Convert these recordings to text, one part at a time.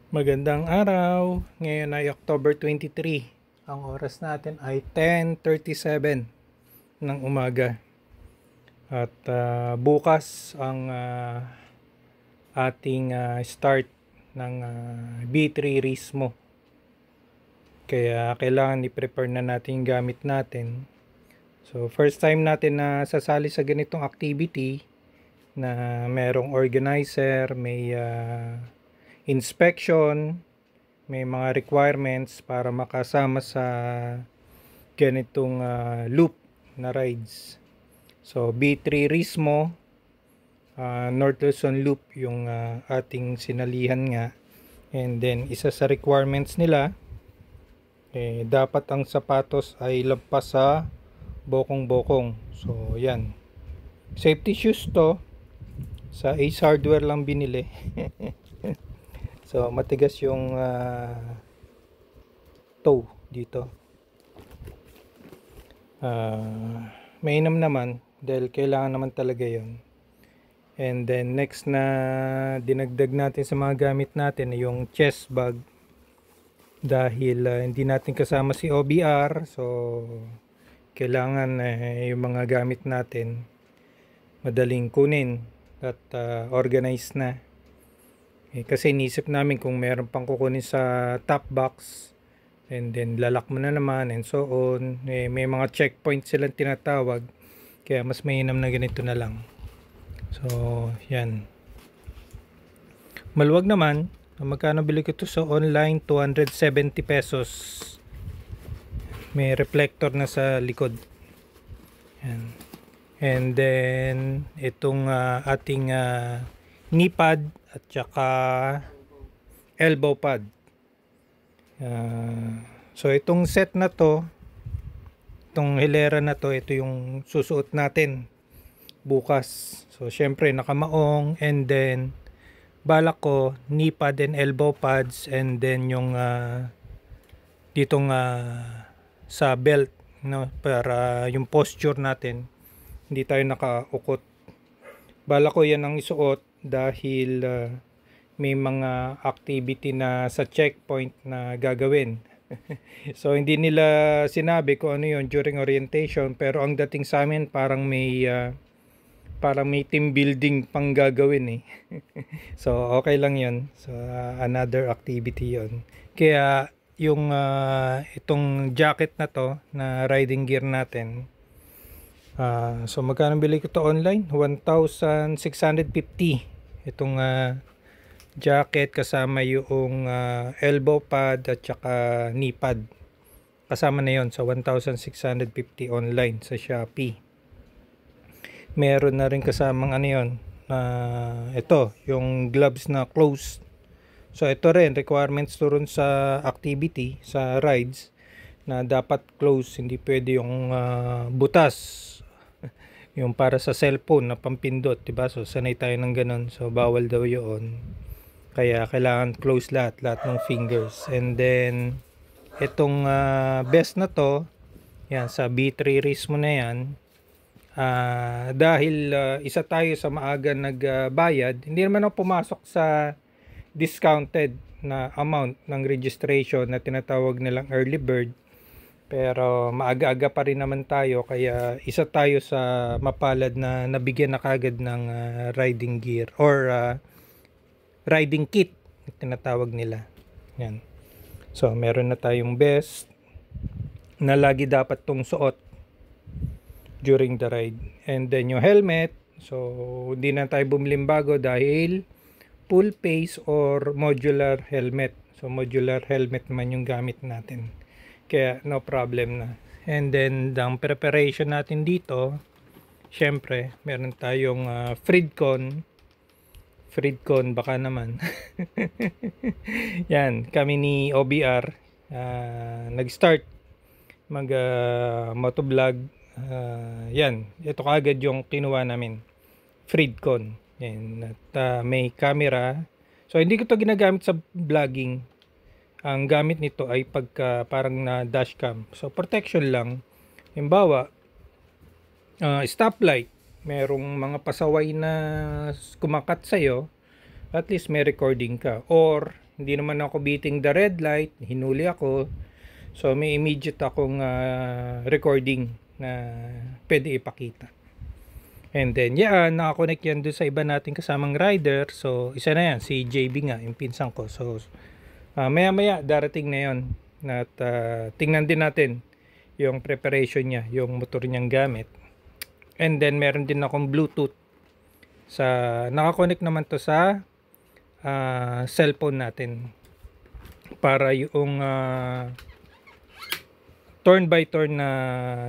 Magandang araw. Ngayon ay October 23. Ang oras natin ay 10:37 ng umaga. At bukas ang ating start ng B3 Rismo. Kaya kailangan i-prepare na natin yung gamit natin. So first time natin na sasali sa ganitong activity na merong organizer, may inspection, may mga requirements para makasama sa ganitong loop na rides. So B3 Rismo, North Luzon Loop yung ating sinalihan nga. And then isa sa requirements nila, dapat ang sapatos ay lampas sa bokong-bokong. So yan. Safety shoes to. Sa Ace Hardware lang binili. So matigas yung toe dito. Mainam naman dahil kailangan naman talaga yon. And then next na dinagdag natin sa mga gamit natin ay yung chest bag. Dahil hindi natin kasama si OBR, so kailangan yung mga gamit natin madaling kunin at organized na. Kasi inisip namin kung meron pang kukunin sa top box and then lalak mo na naman and so on. May mga checkpoint silang tinatawag, kaya mas mainam na ganito na lang. So yan, maluwag naman. Magkano bili ko to sa online? 270 pesos. May reflector na sa likod. Yan. And then itong ating knee pad at saka elbow pad. So itong set na to, itong hilera na to, ito yung susuot natin bukas. So syempre nakamaong, and then balak ko knee pad and elbow pads, and then yung ditong sa belt, no, para yung posture natin hindi tayo nakaukot. Balak ko yan ang isuot dahil may mga activity na sa checkpoint na gagawin. So hindi nila sinabi kung ano yun during orientation, pero ang dating sa amin parang may team building pang gagawin eh. So okay lang yun. So another activity yun. Kaya yung itong jacket na to na riding gear natin, so magkano bili ko to online? 1,650 itong jacket, kasama yung elbow pad at saka knee pad. Kasama na yon sa 1,650 online sa Shopee. Meron na rin kasamang ano yun, ito yung gloves na closed. So ito rin requirements to rin sa activity, sa rides, na dapat close, hindi pwede yung butas. Yung para sa cellphone na pampindot, diba? So sanay tayo ng ganun, so bawal daw yun. Kaya kailangan close lahat ng fingers. And then itong vest na to, yan, sa B3 Rismo na yan. Dahil isa tayo sa maaga nagbayad, hindi naman ako pumasok sa discounted na amount ng registration na tinatawag nilang early bird, pero maaga-aga pa rin naman tayo, kaya isa tayo sa mapalad na nabigyan na kagad ng riding gear or riding kit tinatawag nila. Yan. So meron na tayong vest na lagi dapat tong suot during the ride, and then yung helmet, so hindi na tayo bumiling bago dahil full face or modular helmet. So modular helmet naman yung gamit natin, kaya no problem na. And then ang preparation natin dito, syempre meron tayong Freedcon baka naman. Yan, kami ni OBR nag-start mag motovlog. Yan, ito kagad yung kinuha namin, Freedcon. Yan, at may camera. So hindi ko to ginagamit sa vlogging. Ang gamit nito ay pagka parang na dashcam. So protection lang. Halimbawa, stoplight, merong mga pasaway na kumakat sa'yo, at least may recording ka. Or Hindi naman ako beating the red light, hinuli ako. So may immediate akong recording na pwede ipakita. And then nakakonect yan doon sa iba nating kasamang rider. So isa na yan, si JB nga, yung pinsan ko. So maya maya darating na yon. At tingnan din natin yung preparation niya, yung motor niyang gamit. And then meron din akong Bluetooth nakakonect naman to sa cellphone natin para yung turn by turn na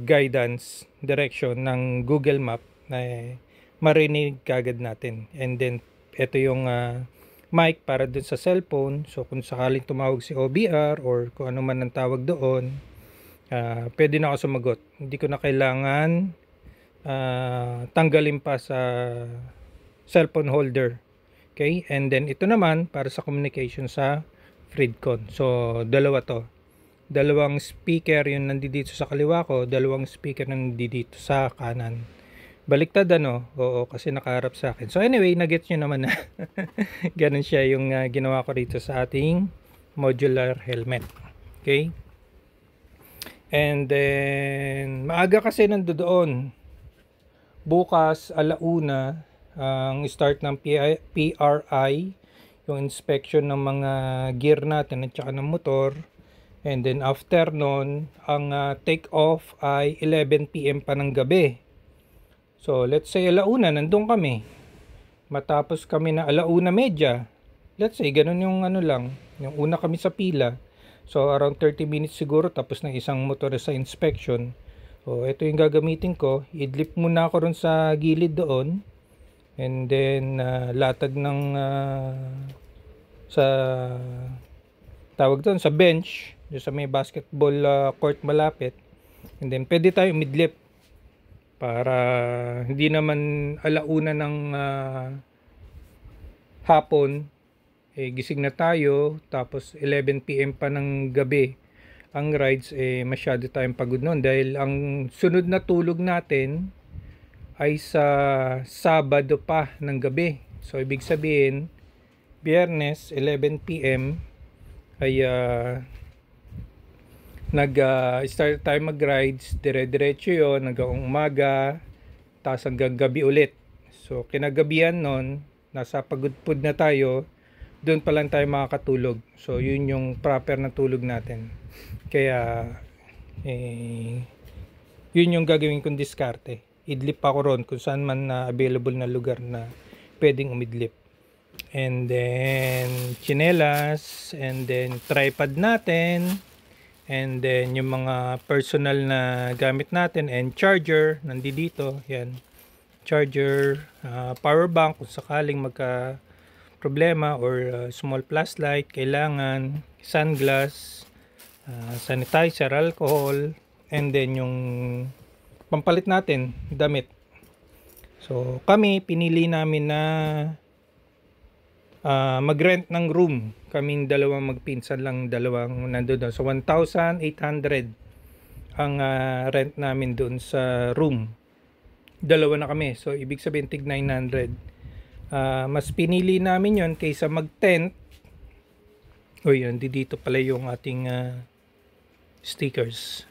guidance direction ng Google Map na marinig kagad natin. And then ito yung mic para dun sa cellphone. So kung sakaling tumawag si OBR or kung ano man ang tawag doon, pwede na ako sumagot. Hindi ko na kailangan tanggalin pa sa cellphone holder. Okay? And then ito naman para sa communication sa Fridcon. So dalawa to. Dalawang speaker yung nandito sa kaliwa ko, dalawang speaker nandito sa kanan. Baliktad ano? Oo, kasi nakaharap sa akin. So anyway, nagets nyo naman na. Ganun siya yung ginawa ko rito sa ating modular helmet. Okay? And then maaga kasi nandoon. Bukas alauna ang start ng PRI, yung inspection ng mga gear natin at saka ng motor. And then after nun, ang take off ay 11 PM pa ng gabi. So let's say alauna nandun kami. Matapos kami na alauna medya. Let's say ganun yung ano lang, yung una kami sa pila. So around 30 minutes siguro tapos ng isang motor sa inspection. So ito yung gagamitin ko. Idlip muna ako ron sa gilid doon. And then latag ng sa tawag doon sa bench, sa may basketball court malapit. And then pwede tayo midlip para hindi naman alauna ng hapon gising na tayo tapos 11 PM pa ng gabi ang rides, masyado tayong pagod noon dahil ang sunod na tulog natin ay sa Sabado pa ng gabi. So ibig sabihin Biyernes 11 PM ay start tayo mag-rides, dire-diretso yun hanggang umaga tapos hanggang gabi ulit. So kinagabihan nun nasa pagudpud na tayo, doon pa lang tayo makakatulog. So yun yung proper na tulog natin. Kaya yun yung gagawin kong diskarte. Idlip ako ron kung saan man na available na lugar na pwedeng umidlip. And then chinelas, and then tripod natin, and then yung mga personal na gamit natin, and charger nandito. Yan, charger, power bank kung sakaling magka problema, or small flashlight kailangan, sunglass, sanitizer, alcohol, and then yung pampalit natin damit. So kami pinili namin na mag-rent ng room. Kaming dalawang magpinsan lang, dalawang nandoon. So 1,800 ang rent namin doon sa room. Dalawa na kami. So ibig sabihin tig 900. Mas pinili namin yon kaysa mag-tent. O yun, dito pala yung ating stickers.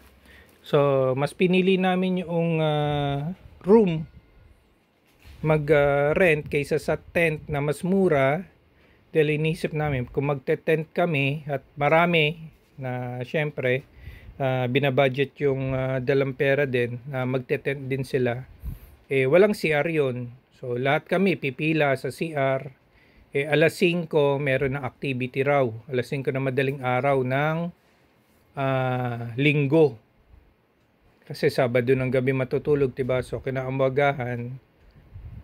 So mas pinili namin yung room mag-rent kaysa sa tent na mas mura. Dahil inisip namin kung magte-tent kami at marami na syempre binabudget yung dalang pera din, magte-tent din sila, walang CR yun. So lahat kami pipila sa CR. Alas 5 meron ng activity raw, alas 5 na madaling araw ng linggo, kasi Sabado ng gabi matutulog, diba? So kinaumagahan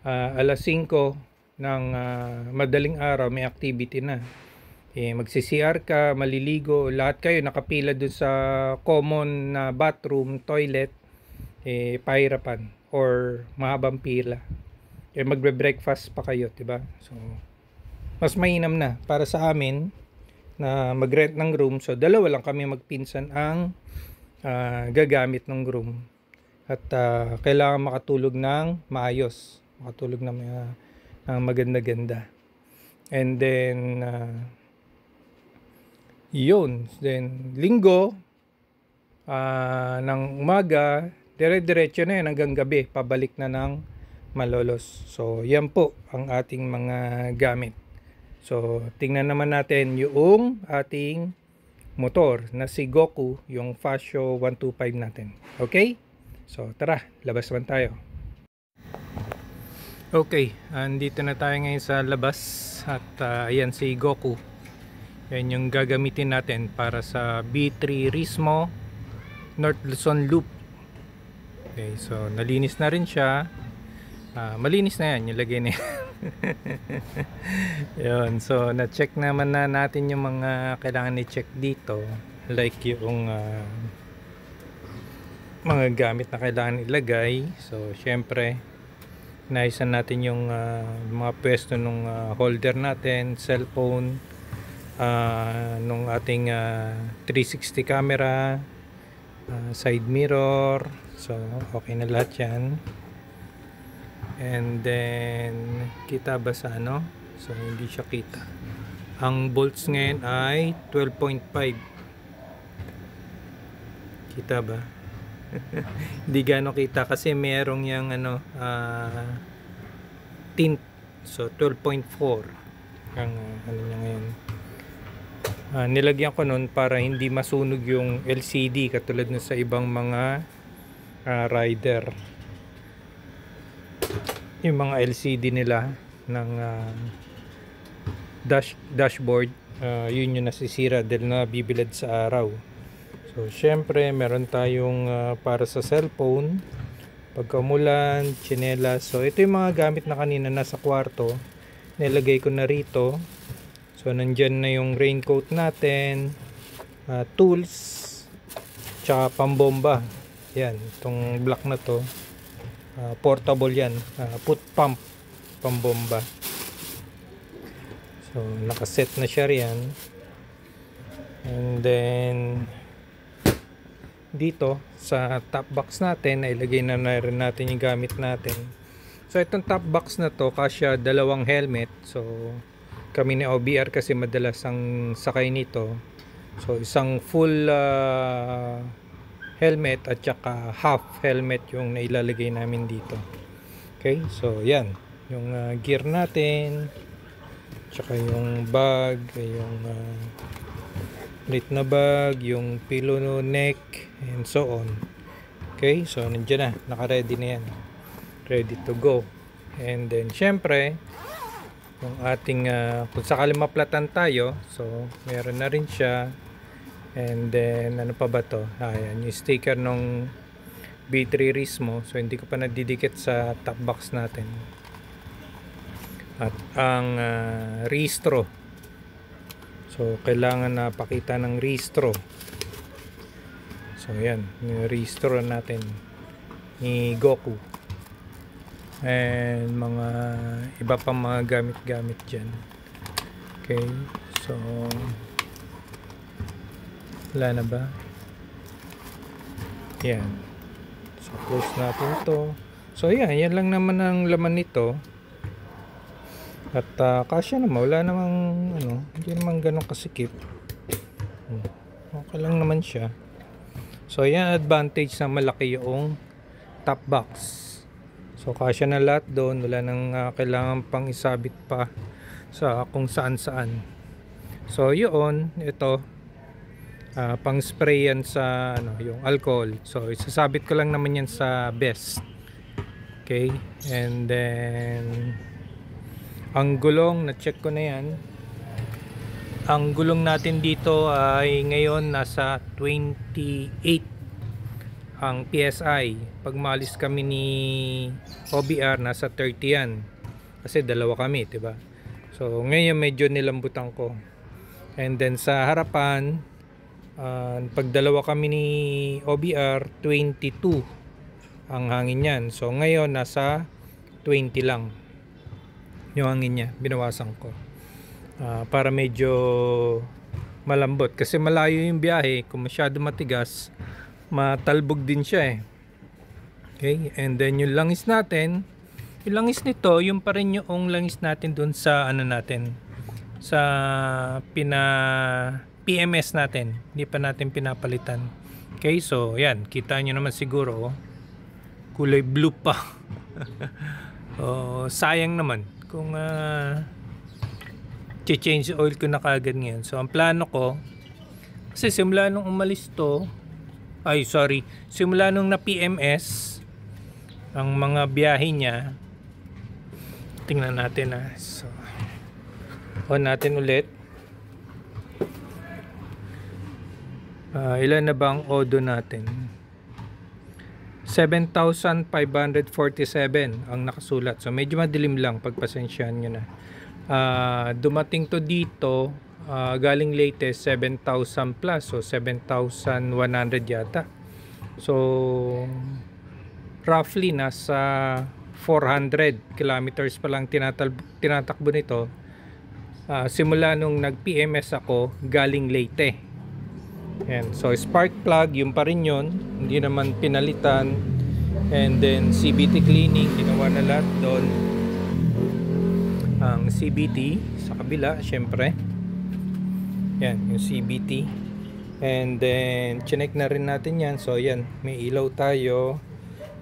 alas 5 ng madaling araw may activity na. Magsi-CR ka, maliligo, lahat kayo nakapila dun sa common na bathroom, toilet, pahirapan or mahabang pila. Magbe-breakfast pa kayo, diba? So mas mainam na para sa amin na mag-rent ng room. So dalawa lang kami magpinsan ang gagamit ng room. At kailangan makatulog ng maayos, makatulog ng maganda-ganda. And then Yun. Then, linggo, ng umaga, dire-diretso na yan hanggang gabi. Pabalik na ng Malolos. So, yan po ang ating mga gamit. So, tingnan naman natin yung ating motor na si Goku, yung Fasio 125 natin. Okay? So, tara, labas naman tayo. Okay, andito na tayo ngayon sa labas at ayan si Goku. Yan yung gagamitin natin para sa B3 Rismo North Luzon Loop. Okay, so nalinis na rin siya. Malinis na yan, yung lagay na yan. Yun, so na-check naman na natin yung mga kailangan i-check dito. Like yung mga gamit na kailangan ilagay. So syempre naisan natin yung mga pwesto ng holder natin, cellphone, nung ating 360 camera, side mirror. So okay na lahat yan. And then kita ba sa ano? So hindi siya kita. Ang bolts ngayon ay 12.5. Kita ba? Hindi gano'ng kita kasi merong yung ano tint. So 12.4 ang ano niya ngayon. Nilagyan ko nun para hindi masunog yung LCD katulad nun sa ibang mga rider. Yung mga LCD nila ng dashboard, yun yung nasisira dahil na bibilad sa araw. So syempre meron tayong para sa cellphone, pagkamulan, tsinelas. So ito yung mga gamit na kanina nasa kwarto, nilagay ko na rito. So nandyan na yung raincoat natin, tools, tsaka pambomba. Yan, itong black na to, portable yan, put pump, pambomba. So nakaset na siya riyan. And then dito sa top box natin ay ilagay na rin natin yung gamit natin. So itong top box na to kasya dalawang helmet. So kami ni OBR kasi madalas ang sakay nito. So isang full helmet at saka half helmet yung nailalagay namin dito. Okay, so yan yung gear natin, tsaka yung bag, yung lit na bag, yung pillow neck, and so on. Okay, so nandiyan na, naka-ready na yan, ready to go. And then syempre yung ating kung sakali maplatan tayo, so meron na rin siya. And then ano pa ba to? Ayan, yung sticker nung B3 Rismo. So hindi ko pa nadidikit sa top box natin. At ang rehistro, so kailangan na pakita ng rehistro. So yan, yung rehistro natin ni Goku. And mga iba pang mga gamit-gamit dyan. Okay, so wala na ba? Yan. So close natin to. So yan lang naman ang laman nito. At kasya naman, wala namang ano, hindi naman ganun kasikip. Okay lang naman siya. So yan advantage na malaki yung top box. So kasya na lahat doon, wala nang kailangan pang isabit pa sa kung saan saan. So yun, ito pang spray yan sa ano, yung alcohol. So isasabit ko lang naman yan sa vest. Okay, and then ang gulong, na-check ko na yan. Ang gulong natin dito ay ngayon nasa 28 ang PSI. Pag malis kami ni OBR, nasa 30 yan. Kasi dalawa kami, diba? So ngayon medyo nilambutan ko. And then sa harapan, pag dalawa kami ni OBR, 22 ang hangin yan. So ngayon nasa 20 lang yung hangin niya, binawasan ko para medyo malambot kasi malayo yung biyahe. Kung masyado matigas, matalbog din siya eh. Okay, and then yung langis natin, yung langis nito yung pa rin yung langis natin dun sa ano natin, sa PMS natin. Hindi pa natin pinapalitan. Okay, so yan. Kita nyo naman siguro. Kulay blue pa. Sayang naman kung change oil ko na kagad ngayon. So ang plano ko, kasi simula nung umalis to, simula nung na PMS ang mga biyahe niya, tingnan natin so on natin ulit. Ilan na bang odo natin? 7,547 ang nakasulat. So medyo madilim lang, pagpasensyahan nyo na. Dumating to dito, galing latest 7,000 plus, so 7,100 yata. So roughly nasa 400 kilometers pa lang tinatakbo nito. Simula nung nag-PMS ako galing Leyte. Yan. So spark plug, yung pa rin yun, hindi naman pinalitan. And then CBT cleaning, ginawa na lahat doon. Ang CBT sa kabila, syempre. Yan, yung CBT. And then chinek na rin natin yan. So yan, may ilaw tayo.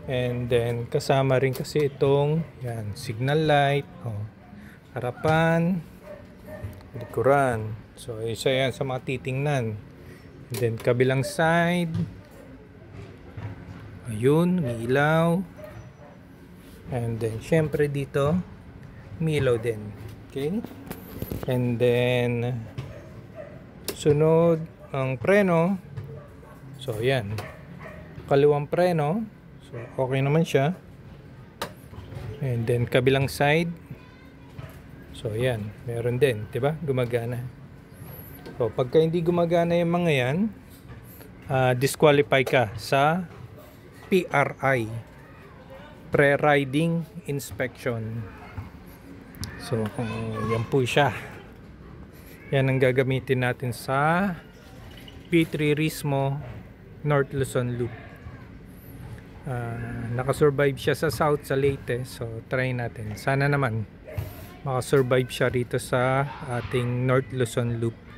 And then kasama rin kasi itong yan, signal light, harapan, likuran. So isa yan sa mga titingnan. And then kabilang side, ayun, may ilaw. And then syempre dito may ilaw din. Okay, and then sunod ang preno. So yan, kaliwang preno. So okay naman siya. And then kabilang side, so yan, meron din, 'di ba? Gumagana. So pagka hindi gumagana yung mga yan, disqualify ka sa PRI, pre-riding inspection. So yan po siya. Yan ang gagamitin natin sa P3 Rismo North Luzon Loop. Nakasurvive siya sa south, sa Leyte. So try natin, sana naman makasurvive siya rito sa ating North Luzon Loop.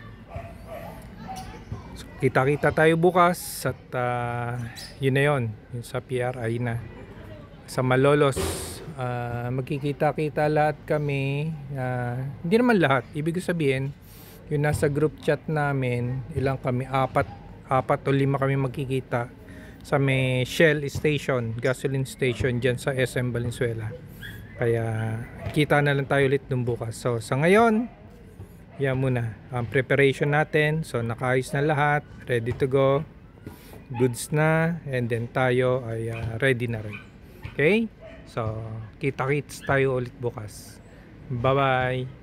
So, kita-kita tayo bukas at yun na yun, yun sa PRI na sa Malolos. Magkikita-kita lahat kami, hindi naman lahat, ibig sabihin yung nasa group chat namin, ilang kami, apat o 5 kami magkikita sa may Shell station, gasoline station dyan sa SM Valenzuela. Kaya kita na lang tayo ulit dun bukas. So sa ngayon, yan muna ang preparation natin. So nakaayos na lahat, ready to go, goods na, and then tayo ay ready na rin. Okay, so kita-kits tayo ulit bukas. Bye bye.